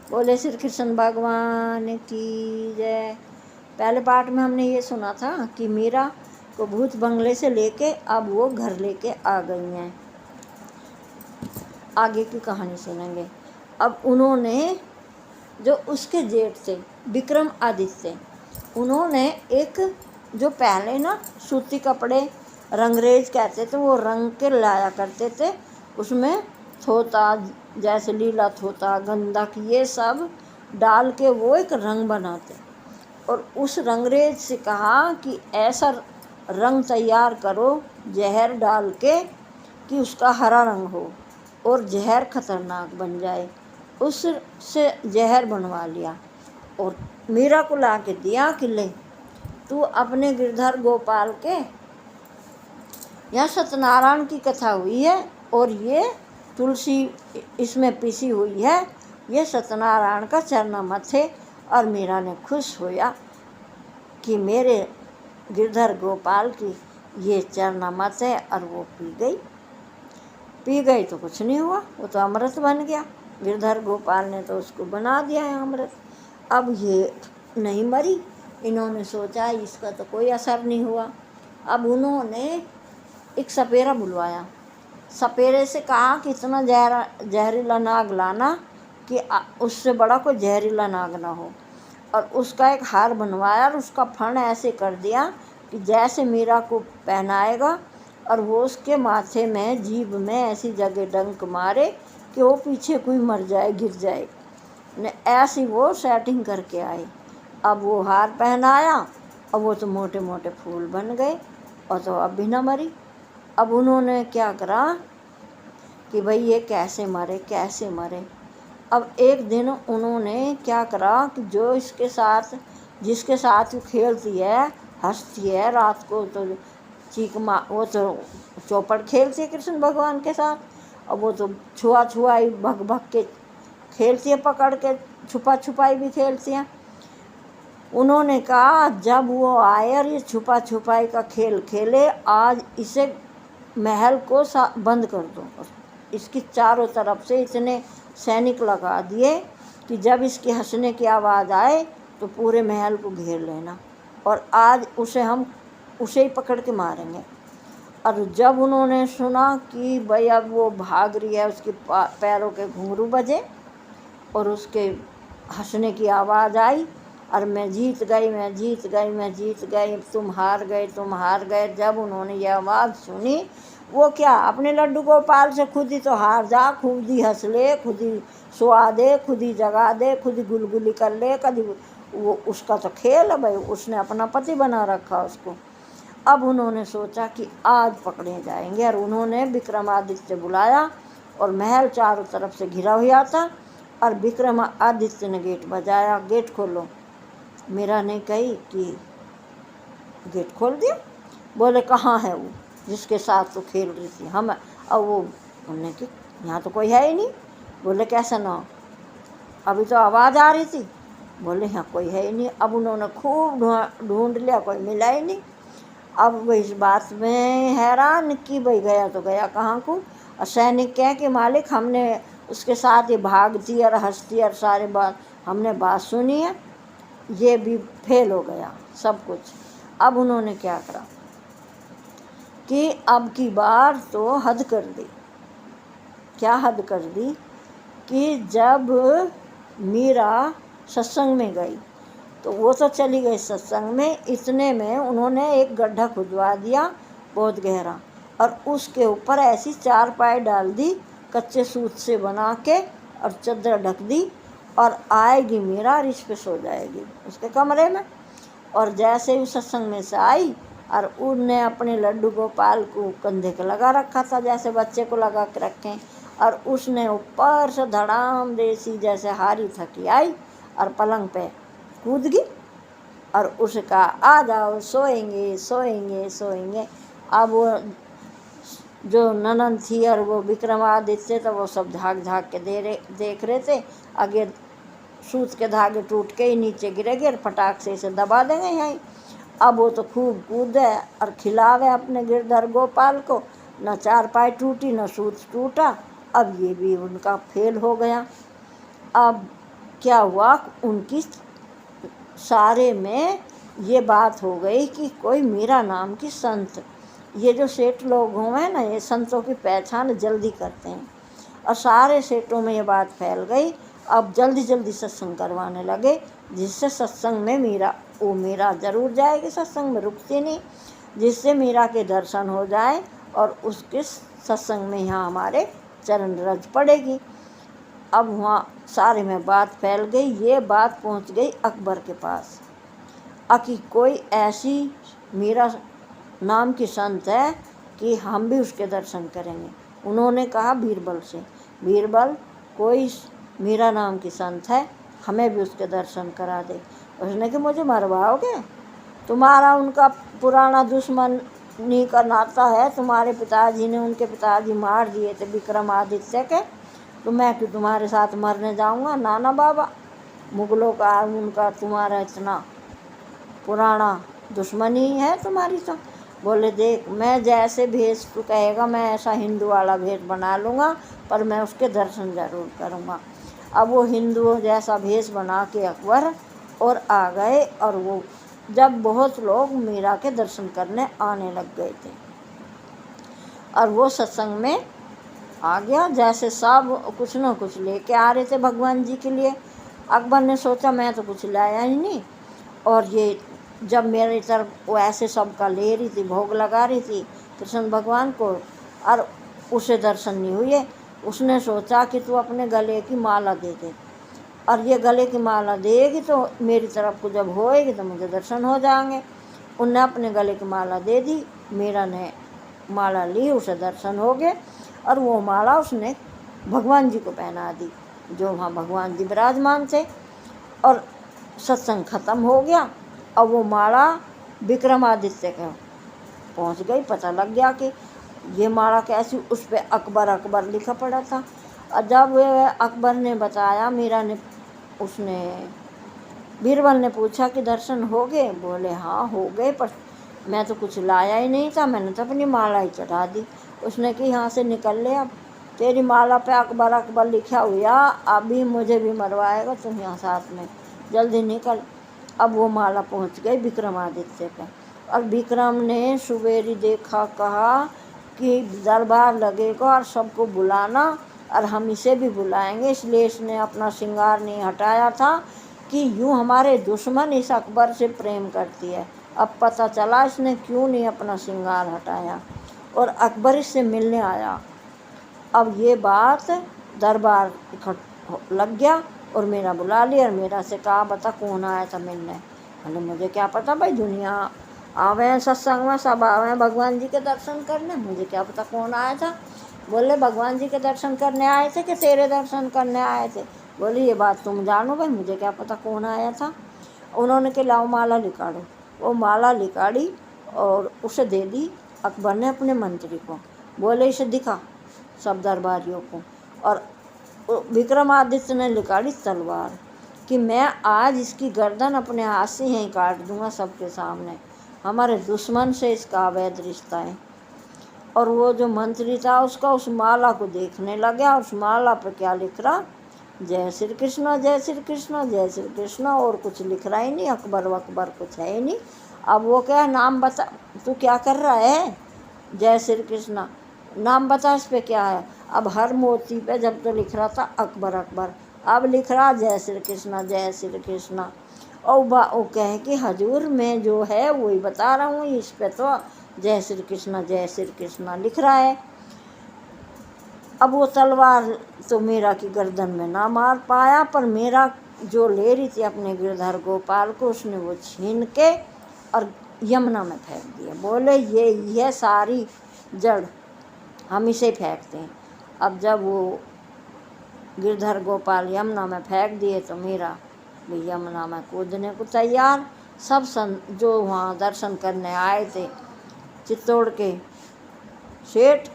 बोले श्री कृष्ण भगवान की जय। पहले पार्ट में हमने ये सुना था कि मीरा को भूत बंगले से लेके अब वो घर लेके आ गई हैं। आगे की कहानी सुनेंगे। अब उन्होंने जो उसके जेठ थे विक्रमादित्य, उन्होंने एक जो पहले ना सूती कपड़े रंगरेज कहते थे, वो रंग के लाया करते थे, उसमें थोता जैसे लीला थोता गंधक ये सब डाल के वो एक रंग बनाते। और उस रंगरेज से कहा कि ऐसा रंग तैयार करो जहर डाल के कि उसका हरा रंग हो और जहर खतरनाक बन जाए। उससे जहर बनवा लिया और मीरा को ला के दिया कि ले तू अपने गिरधर गोपाल के यहाँ सत्यनारायण की कथा हुई है और ये तुलसी इसमें पिसी हुई है, ये सत्यनारायण का चरनामत है। और मीरा ने खुश होया कि मेरे गिरधर गोपाल की ये चरनामत है, और वो पी गई तो कुछ नहीं हुआ, वो तो अमृत बन गया। गिरधर गोपाल ने तो उसको बना दिया है अमृत। अब ये नहीं मरी, इन्होंने सोचा इसका तो कोई असर नहीं हुआ। अब उन्होंने एक सपेरा बुलवाया, सपेरे से कहा कि इतना जहरीला नाग लाना कि उससे बड़ा कोई जहरीला नाग ना हो। और उसका एक हार बनवाया और उसका फण ऐसे कर दिया कि जैसे मीरा को पहनाएगा और वो उसके माथे में जीभ में ऐसी जगह डंक मारे कि वो पीछे कोई मर जाए गिर जाए, ने ऐसी वो सेटिंग करके आए। अब वो हार पहनाया, अब वो तो मोटे मोटे फूल बन गए और तो अब भी ना मरी। अब उन्होंने क्या करा कि भाई ये कैसे मरे। अब एक दिन उन्होंने क्या करा कि जो इसके साथ जिसके साथ वो खेलती है हंसती है रात को, तो वो तो चौपड़ खेलती है कृष्ण भगवान के साथ, और वो तो छुआई भग के खेलती है, पकड़ के छुपाई भी खेलती हैं। उन्होंने कहा जब वो आए और ये छुपाई का खेल खेले, आज इसे महल को बंद कर दो। इसकी चारों तरफ से इतने सैनिक लगा दिए कि जब इसके हंसने की आवाज़ आए तो पूरे महल को घेर लेना, और आज हम उसे ही पकड़ के मारेंगे। और जब उन्होंने सुना कि भाई अब वो भाग रही है, उसके पैरों के घुंघरू बजे और उसके हंसने की आवाज़ आई, और मैं जीत गई, तुम हार गए। जब उन्होंने ये आवाज़ सुनी, वो क्या अपने लड्डू गोपाल से खुद ही तो हार जा, खुद ही हंस ले, खुद ही सुआ दे, खुद ही जगा दे, खुद ही गुलगुली कर ले, कभी वो उसका तो खेल है भाई, उसने अपना पति बना रखा उसको। अब उन्होंने सोचा कि आज पकड़े जाएंगे, और उन्होंने विक्रमादित्य बुलाया और महल चारों तरफ से घिरा हुआ था, और विक्रमादित्य ने गेट बजाया, गेट खोलो। मीरा ने कही कि गेट खोल दिया। बोले कहाँ है वो जिसके साथ तो खेल रही थी हम? अब वो उन्होंने कि यहाँ तो कोई है ही नहीं। बोले कैसा ना, अभी तो आवाज़ आ रही थी। बोले यहाँ कोई है ही नहीं। अब उन्होंने खूब ढूंढ लिया, कोई मिला ही नहीं। अब वो इस बात में हैरान कि भाई गया तो गया कहाँ को। और सैनिक कह कि मालिक हमने उसके साथ ये भागती और हंसती और सारे बात हमने बात सुनी है, ये भी फेल हो गया सब कुछ। अब उन्होंने क्या करा कि अब की बार तो हद कर दी। क्या हद कर दी कि जब मीरा सत्संग में गई तो वो तो चली गई सत्संग में, इतने में उन्होंने एक गड्ढा खुदवा दिया बहुत गहरा, और उसके ऊपर ऐसी चारपाई डाल दी कच्चे सूत से बना के, और चादर ढक दी, और आएगी मीरा और इस पे सो जाएगी उसके कमरे में। और जैसे ही सत्संग में से आई, और उनने अपने लड्डू गोपाल को कंधे के लगा रखा था जैसे बच्चे को लगा के रखें, और उसने ऊपर से धड़ाम देसी जैसे हारी थकी आई और पलंग पे कूद गई, और उसका आ जाओ सोएंगे। अब वो जो ननद थी और वो विक्रमादित्य था, वो सब झाँक के देख रहे थे। आगे सूत के धागे टूट के ही नीचे गिरेगे और फटाक से इसे दबा देंगे यहीं। अब वो तो खूब कूदे और खिलावे अपने गिरधर गोपाल को, न चारपाई टूटी न सूत टूटा। अब ये भी उनका फेल हो गया। अब क्या हुआ, उनकी सारे में ये बात हो गई कि कोई मीरा नाम की संत, ये जो सेठ लोग हुए ना, ये संतों की पहचान जल्दी करते हैं, और सारे सेठों में ये बात फैल गई। अब जल्दी जल्दी सत्संग करवाने लगे, जिससे सत्संग में मीरा ज़रूर जाएगी, सत्संग में रुकती नहीं, जिससे मीरा के दर्शन हो जाए और उसके सत्संग में यहाँ हमारे चरण रज पड़ेगी। अब वहाँ सारे में बात फैल गई, ये बात पहुँच गई अकबर के पास, कि कोई ऐसी मीरा नाम की संत है कि हम भी उसके दर्शन करेंगे। उन्होंने कहा बीरबल से, बीरबल कोई मीरा नाम की संत है, हमें भी उसके दर्शन करा दे। उसने कि मुझे मरवाओगे, तुम्हारा उनका पुराना दुश्मनी का नाता है, तुम्हारे पिताजी ने उनके पिताजी मार दिए थे विक्रमादित्य के, तो मैं कि तुम्हारे साथ मरने जाऊंगा? नाना बाबा, मुगलों का उनका तुम्हारा इतना पुराना दुश्मनी है तुम्हारी। तो बोले देख, मैं जैसे भेष तू कहेगा मैं ऐसा हिंदू वाला भेष बना लूँगा, पर मैं उसके दर्शन ज़रूर करूँगा। अब वो हिंदू जैसा भेष बना के अकबर और आ गए, और वो जब बहुत लोग मीरा के दर्शन करने आने लग गए थे, और वो सत्संग में आ गया, जैसे सब कुछ न कुछ लेके आ रहे थे भगवान जी के लिए। अकबर ने सोचा मैं तो कुछ लाया ही नहीं, और ये जब मेरी तरफ वो ऐसे सबका ले रही थी, भोग लगा रही थी कृष्ण भगवान को, और उसे दर्शन नहीं हुए। उसने सोचा कि तू अपने गले की माला दे दे, और ये गले की माला देगी तो मेरी तरफ को जब होएगी तो मुझे दर्शन हो जाएंगे। उनने अपने गले की माला दे दी, मीरा ने माला ली, उसे दर्शन हो गए, और वो माला उसने भगवान जी को पहना दी, जो वहाँ भगवान जी विराजमान थे। और सत्संग खत्म हो गया, और वो माला विक्रमादित्य के पहुँच गई। पता लग गया कि ये माला कैसी, उस पर अकबर अकबर लिखा पड़ा था। और जब अकबर ने बताया, मीरा ने उसने बीरबल ने पूछा कि दर्शन हो गए? बोले हाँ हो गए, पर मैं तो कुछ लाया ही नहीं था, मैंने तो अपनी माला ही चढ़ा दी। उसने कि यहाँ से निकल ले, अब तेरी माला पे अकबर अकबर लिखा हुआ, अभी मुझे भी मरवाएगा, तुम यहाँ साथ में जल्दी निकल। अब वो माला पहुँच गई विक्रमादित्य पे, और विक्रम ने सुबेरी देखा, कहा कि दरबार लगेगा और सबको बुलाना, और हम इसे भी बुलाएंगे, इसलिए इसने अपना श्रृंगार नहीं हटाया था कि यूँ हमारे दुश्मन इस अकबर से प्रेम करती है। अब पता चला इसने क्यों नहीं अपना श्रृंगार हटाया, और अकबर इससे मिलने आया। अब ये बात दरबार इकट्ठ लग गया, और मेरा बुला लिया, और मेरा से कहा बता कौन आया था मिलने। बोले मुझे क्या पता भाई, दुनिया आवे हैं सत्संग में, सब आवे हैं भगवान जी के दर्शन करने, मुझे क्या पता कौन आया था। बोले भगवान जी के दर्शन करने आए थे कि तेरे दर्शन करने आए थे? बोले ये बात तुम जानो भाई, मुझे क्या पता कौन आया था। उन्होंने कि लाओ माला निकालो। वो माला निकाली और उसे दे दी अकबर ने अपने मंत्री को। बोले इसे दिखा सब दरबारियों को। और विक्रमादित्य ने निकाली तलवार कि मैं आज इसकी गर्दन अपने हाथ से यहीं काट दूंगा सबके सामने, हमारे दुश्मन से इसका अवैध रिश्ता है। और वो जो मंत्री था उसका उस माला को देखने लगा, उस माला पर क्या लिख रहा, जय श्री कृष्ण जय श्री कृष्ण जय श्री कृष्ण, और कुछ लिख रहा ही नहीं, अकबर वकबर कुछ है ही नहीं। अब वो क्या नाम बता, तू क्या कर रहा है, जय श्री कृष्ण नाम बता, इस पे क्या है। अब हर मोती पे जब तो लिख रहा था अकबर अकबर, अब लिख रहा जय श्री कृष्ण जय श्री कृष्ण। और वो कहे कि हजूर मैं जो है वही बता रहा हूँ, इस पे तो जय श्री कृष्ण लिख रहा है। अब वो तलवार तो मीरा की गर्दन में ना मार पाया, पर मेरा जो ले रही थी अपने गिरधर गोपाल को, उसने वो छीन के और यमुना में फेंक दिया। बोले ये सारी जड़ हम इसे फेंकते हैं। अब जब वो गिरधर गोपाल यमुना में फेंक दिए तो मीरा भी यमुना में कूदने को तैयार। सब जो वहाँ दर्शन करने आए थे, चित्तौड़ के सेठ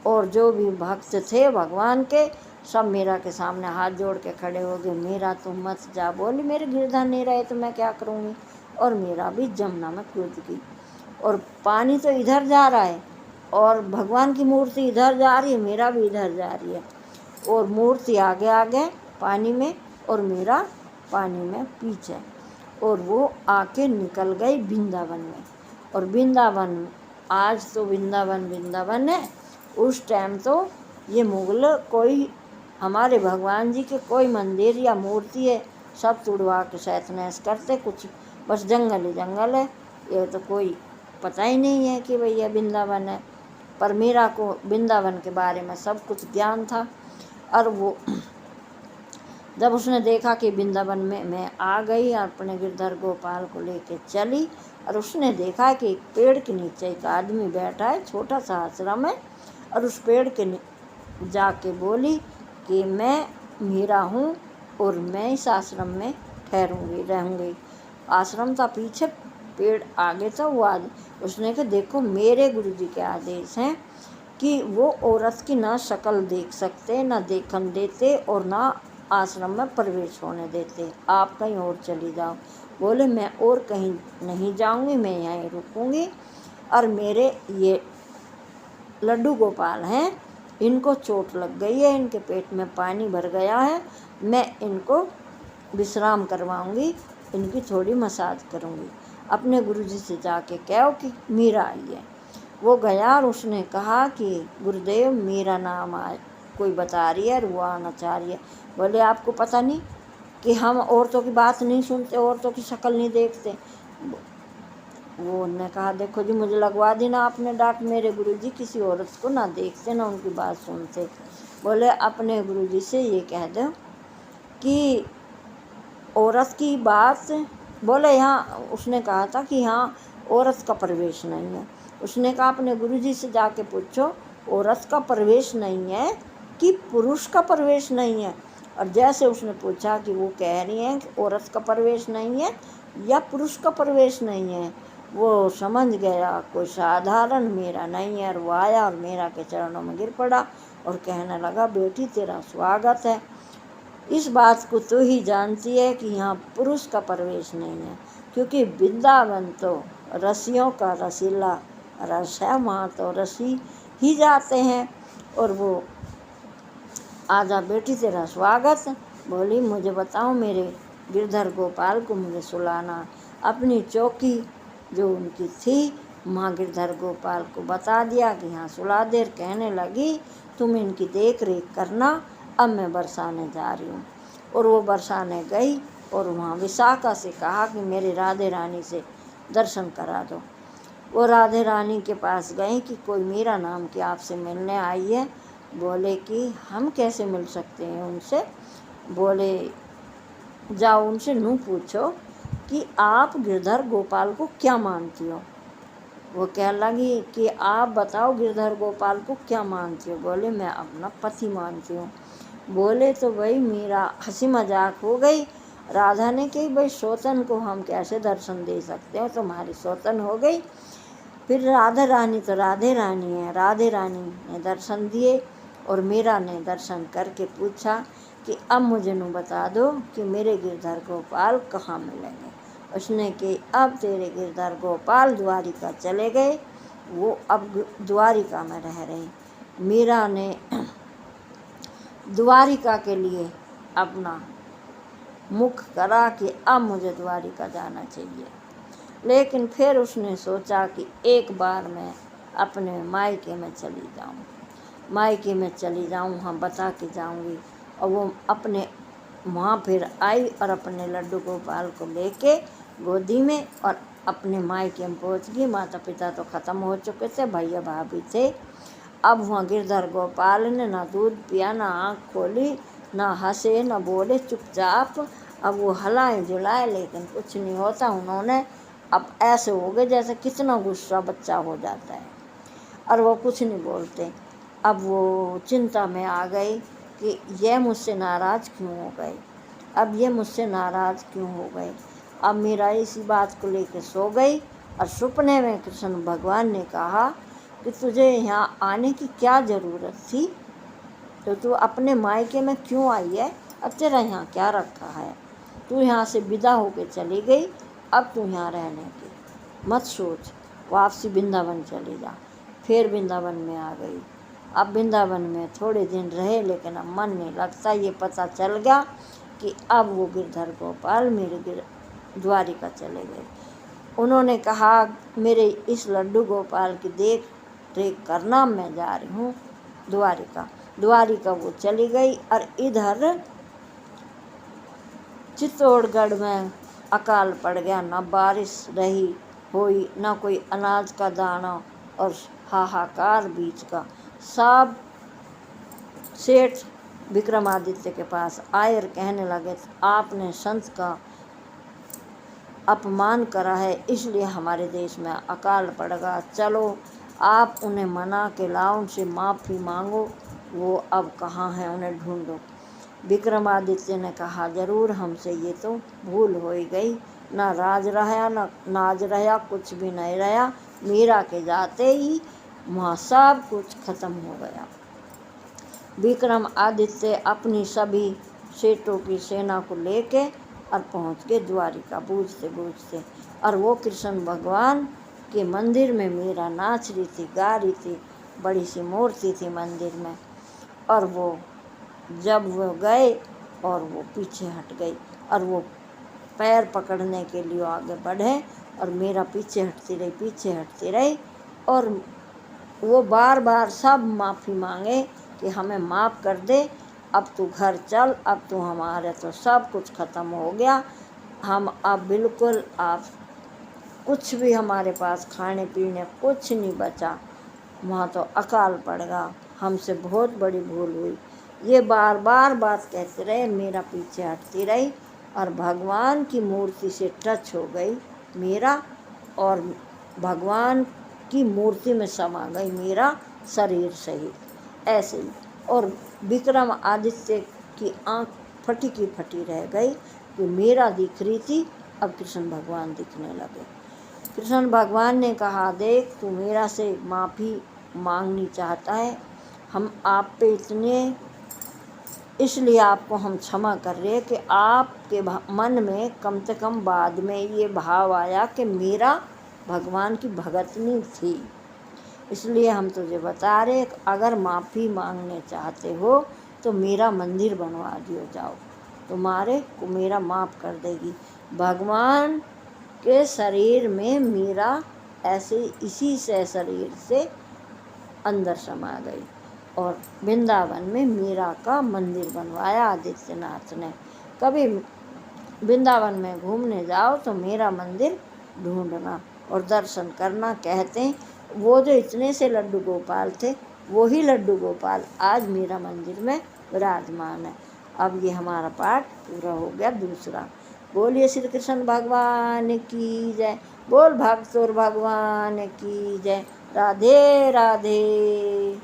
और जो भी भक्त थे भगवान के, सब मीरा के सामने हाथ जोड़ के खड़े हो गए। मीरा तुम मत जा, बोली मेरे गिरधर नहीं रहे तो मैं क्या करूँगी। और मीरा भी यमुना में कूद गई, और पानी तो इधर जा रहा है और भगवान की मूर्ति इधर जा रही है, मीरा भी इधर जा रही है, और मूर्ति आगे आगे पानी में और मीरा पानी में पीछे, और वो आके निकल गई वृंदावन में। और वृंदावन, आज तो वृंदावन वृंदावन है, उस टाइम तो ये मुगल कोई हमारे भगवान जी के कोई मंदिर या मूर्ति है सब तुड़वा के सैतनैस करते, कुछ बस जंगल ही जंगल है, ये तो कोई पता ही नहीं है कि भैया वृंदावन है। पर मीरा को वृंदावन के बारे में सब कुछ ज्ञान था। और वो जब उसने देखा कि वृंदावन में मैं आ गई, अपने गिरधर गोपाल को लेके चली, और उसने देखा कि एक पेड़ के नीचे एक आदमी बैठा है, छोटा सा आश्रम है, और उस पेड़ के जाके बोली कि मैं मीरा हूँ और मैं इस आश्रम में ठहरूंगी रहूँगी। आश्रम था पीछे, पेड़ आगे था। वो उसने कहा देखो मेरे गुरुजी के आदेश हैं कि वो औरत की ना शक्ल देख सकते, ना देखन देते, और ना आश्रम में प्रवेश होने देते, आप कहीं और चली जाओ। बोले मैं और कहीं नहीं जाऊंगी, मैं यहीं रुकूंगी। और मेरे ये लड्डू गोपाल हैं, इनको चोट लग गई है, इनके पेट में पानी भर गया है, मैं इनको विश्राम करवाऊंगी, इनकी थोड़ी मसाज करूंगी। अपने गुरुजी से जाके कहो कि मीरा आई है। वो गया और उसने कहा कि गुरुदेव मेरा नाम आज कोई बता रही है और वो आना चाह रही है। बोले आपको पता नहीं कि हम औरतों की बात नहीं सुनते, औरतों की शक्ल नहीं देखते। वो ने कहा देखो जी मुझे लगवा देना आपने डाक, मेरे गुरुजी किसी औरत को ना देखते ना उनकी बात सुनते। बोले अपने गुरुजी से ये कह दो कि औरत की बात, बोले यहाँ उसने कहा था कि यहाँ औरत का प्रवेश नहीं है। उसने कहा अपने गुरुजी से जाके पूछो औरत का प्रवेश नहीं है कि पुरुष का प्रवेश नहीं है। और जैसे उसने पूछा कि वो कह रही हैं कि औरत का प्रवेश नहीं है या पुरुष का प्रवेश नहीं है, वो समझ गया कोई साधारण मीरा नहीं है। और वो आया और मीरा के चरणों में गिर पड़ा और कहने लगा बेटी तेरा स्वागत है, इस बात को तो ही जानती है कि यहाँ पुरुष का प्रवेश नहीं है, क्योंकि वृंदावन तो रसियों का रसीला रस है, वहाँ तो रसी ही जाते हैं। और वो आजा बेटी तेरा स्वागत। बोली मुझे बताओ मेरे गिरधर गोपाल को मुझे सुलाना। अपनी चौकी जो उनकी थी माँ गिरधर गोपाल को बता दिया कि यहाँ सुला देर। कहने लगी तुम इनकी देख रेख करना, अब मैं बरसाने जा रही हूँ। और वो बरसाने गई और वहाँ विशाखा से कहा कि मेरे राधे रानी से दर्शन करा दो। वो राधे रानी के पास गई कि कोई मीरा नाम की आपसे मिलने आई है। बोले कि हम कैसे मिल सकते हैं उनसे। बोले जाओ उनसे नू पूछो कि आप गिरधर गोपाल को क्या मानती हो। वो कह लगी कि आप बताओ गिरधर गोपाल को क्या मानती हो। बोले मैं अपना पति मानती हूँ। बोले तो भाई मीरा हंसी मजाक हो गई। राधा ने कही भाई सौतन को हम कैसे दर्शन दे सकते हैं, तुम्हारी सौतन हो गई। फिर राधा रानी तो राधे रानी है, राधे रानी ने दर्शन दिए और मीरा ने दर्शन करके पूछा कि अब मुझे नू बता दो कि मेरे गिरधर गोपाल कहाँ मिलेंगे। उसने कि अब तेरे गिरधर गोपाल द्वारिका चले गए, वो अब द्वारिका में रह रहे। मीरा ने द्वारिका के लिए अपना मुख करा कि अब मुझे द्वारिका जाना चाहिए। लेकिन फिर उसने सोचा कि एक बार मैं अपने मायके में चली जाऊं, मायके में चली जाऊं, वहाँ बता के जाऊंगी। और वो अपने वहाँ फिर आई और अपने लड्डू गोपाल को लेके गोदी में और अपने मायके में पहुँच गई। माता पिता तो ख़त्म हो चुके थे, भैया भाभी थे। अब वहाँ गिरधर गोपाल ने ना दूध पिया, ना आँख खोली, ना हंसे, ना बोले, चुपचाप। अब वो हलाए जुलाए लेकिन कुछ नहीं होता। उन्होंने अब ऐसे हो गए जैसे कितना गुस्सा बच्चा हो जाता है, और वो कुछ नहीं बोलते। अब वो चिंता में आ गई कि ये मुझसे नाराज़ क्यों हो गए, अब ये मुझसे नाराज़ क्यों हो गए। अब मीरा इसी बात को लेकर सो गई और सपने में कृष्ण भगवान ने कहा कि तुझे यहाँ आने की क्या ज़रूरत थी, तो तू अपने मायके में क्यों आई है, अब तेरा यहाँ क्या रखा है, तू यहाँ से विदा होकर चली गई, अब तू यहाँ रहने की मत सोच, वापसी वृंदावन चली जा। फिर वृंदावन में आ गई। अब वृंदावन में थोड़े दिन रहे लेकिन अब मन नहीं लगता। ये पता चल गया कि अब वो गिरधर गोपाल मेरे द्वारिका चले गए। उन्होंने कहा मेरे इस लड्डू गोपाल की देख रेख करना, मैं जा रही हूँ द्वारिका। वो चली गई और इधर चित्तौड़गढ़ में अकाल पड़ गया। न बारिश रही हुई, न कोई अनाज का दाना, और हाहाकार बीच का। सब सेठ विक्रमादित्य के पास आए और कहने लगे आपने संत का अपमान करा है, इसलिए हमारे देश में अकाल पड़ेगा। चलो आप उन्हें मना के लाओ, उनसे माफ़ी मांगो, वो अब कहाँ हैं, उन्हें ढूंढो। विक्रमादित्य ने कहा जरूर, हमसे ये तो भूल हो गई, ना राज रहा ना नाज रहा, कुछ भी नहीं रहा। मीरा के जाते ही वहाँ सब कुछ खत्म हो गया। विक्रमादित्य अपनी सभी सेठों की सेना को लेके और पहुँच गए द्वारिका बूझते। और वो कृष्ण भगवान के मंदिर में मीरा नाच रही थी, गा रही थी, बड़ी सी मूर्ति थी मंदिर में। और वो जब वो गए और वो पीछे हट गई, और वो पैर पकड़ने के लिए आगे बढ़े और मीरा पीछे हटती रही। और वो बार बार सब माफ़ी मांगे कि हमें माफ़ कर दे, अब तू घर चल, अब तू हमारे तो सब कुछ ख़त्म हो गया, हम अब बिल्कुल आप कुछ भी हमारे पास खाने पीने कुछ नहीं बचा, वहाँ तो अकाल पड़ेगा, हमसे बहुत बड़ी भूल हुई। ये बार बार बात कहते रहे, मीरा पीछे हटती रही और भगवान की मूर्ति से टच हो गई मीरा, और भगवान की मूर्ति में समा गई मीरा शरीर सहित ऐसे ही। और विक्रमादित्य की आँख फटी की फटी रह गई कि मीरा दिख रही थी, अब कृष्ण भगवान दिखने लगे। कृष्ण भगवान ने कहा देख तू मीरा से माफ़ी मांगनी चाहता है, हम आप पे इतने, इसलिए आपको हम क्षमा कर रहे हैं कि आपके मन में कम से कम बाद में ये भाव आया कि मीरा भगवान की भगतनी थी, इसलिए हम तुझे बता रहे अगर माफ़ी मांगने चाहते हो तो मेरा मंदिर बनवा दियो जाओ, तुम्हारे को मेरा माफ़ कर देगी। भगवान के शरीर में मीरा ऐसे इसी से शरीर से अंदर समा गई और वृंदावन में मीरा का मंदिर बनवाया आदित्यनाथ ने। कभी वृंदावन में घूमने जाओ तो मेरा मंदिर ढूंढना और दर्शन करना। कहते हैं वो जो इतने से लड्डू गोपाल थे वही लड्डू गोपाल आज मेरा मंदिर में विराजमान है। अब ये हमारा पाठ पूरा हो गया दूसरा। बोलिए श्री कृष्ण भगवान की जय, बोल भक्त और भगवान की जय। राधे राधे।